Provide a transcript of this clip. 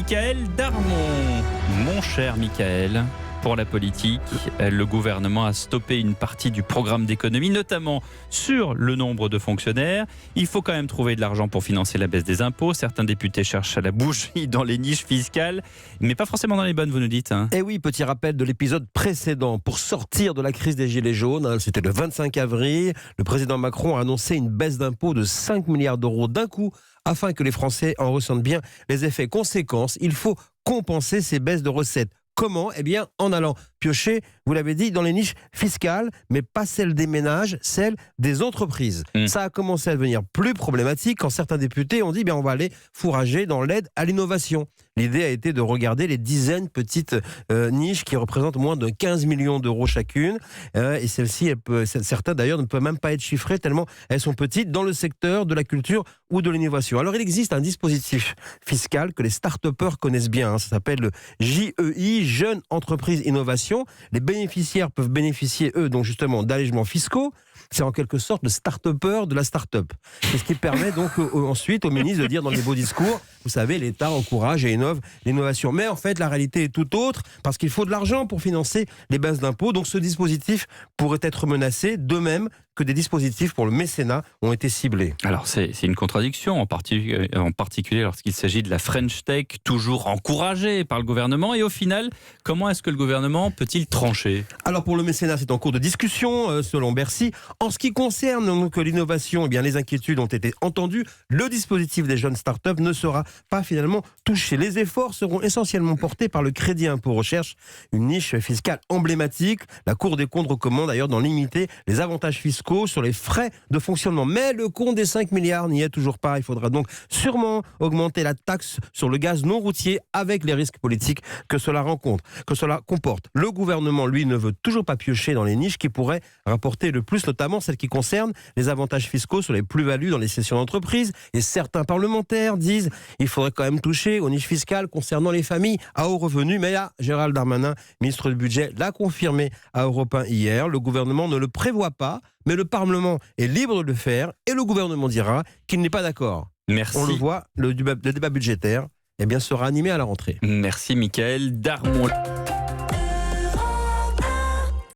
Michael Darmon. Mon cher Michael, pour la politique, le gouvernement a stoppé une partie du programme d'économie, notamment sur le nombre de fonctionnaires. Il faut quand même trouver de l'argent pour financer la baisse des impôts. Certains députés cherchent à la bougie dans les niches fiscales, mais pas forcément dans les bonnes, vous nous dites. Et oui, petit rappel de l'épisode précédent. Pour sortir de la crise des Gilets jaunes, c'était le 25 avril, le président Macron a annoncé une baisse d'impôts de 5 milliards d'euros d'un coup, afin que les Français en ressentent bien les effets. Conséquence, il faut compenser ces baisses de recettes. Comment ? Eh bien, en allant piocher, vous l'avez dit, dans les niches fiscales, mais pas celles des ménages, celles des entreprises. Ça a commencé à devenir plus problématique quand certains députés ont dit on va aller fourrager dans l'aide à l'innovation. L'idée a été de regarder les dizaines de petites niches qui représentent moins de 15 millions d'euros chacune. Et celles-ci, certaines d'ailleurs, ne peuvent même pas être chiffrées tellement elles sont petites dans le secteur de la culture ou de l'innovation. Alors il existe un dispositif fiscal que les start-upers connaissent bien. Ça s'appelle le JEI, Jeune Entreprise Innovation. Les bénéficiaires peuvent bénéficier, eux, donc justement, d'allégements fiscaux. C'est en quelque sorte le start-upper de la start-up. C'est ce qui permet donc ensuite au ministre de dire dans les beaux discours, vous savez, l'État encourage et innove l'innovation. Mais en fait, la réalité est tout autre, parce qu'il faut de l'argent pour financer les baisses d'impôts. Donc ce dispositif pourrait être menacé, de même que des dispositifs pour le mécénat ont été ciblés. Alors c'est une contradiction, en particulier lorsqu'il s'agit de la French Tech, toujours encouragée par le gouvernement. Et au final, comment est-ce que le gouvernement peut-il trancher ? Alors pour le mécénat, c'est en cours de discussion, selon Bercy. En ce qui concerne donc l'innovation, eh bien, les inquiétudes ont été entendues. Le dispositif des jeunes startups ne sera pas finalement touché. Les efforts seront essentiellement portés par le crédit impôt recherche, une niche fiscale emblématique. La Cour des comptes recommande d'ailleurs d'en limiter les avantages fiscaux sur les frais de fonctionnement. Mais le compte des 5 milliards n'y est toujours pas. Il faudra donc sûrement augmenter la taxe sur le gaz non routier avec les risques politiques que cela comporte. Le gouvernement, lui, ne veut toujours pas piocher dans les niches qui pourraient rapporter le plus, notamment celles qui concernent les avantages fiscaux sur les plus-values dans les cessions d'entreprise. Et certains parlementaires disent qu'il faudrait quand même toucher aux niches fiscales concernant les familles à haut revenu. Mais là, Gérald Darmanin, ministre du Budget, l'a confirmé à Europe 1 hier. Le gouvernement ne le prévoit pas, mais le Parlement est libre de le faire et le gouvernement dira qu'il n'est pas d'accord. Merci. On le voit, le débat budgétaire sera animé à la rentrée. Merci Michael Darmon.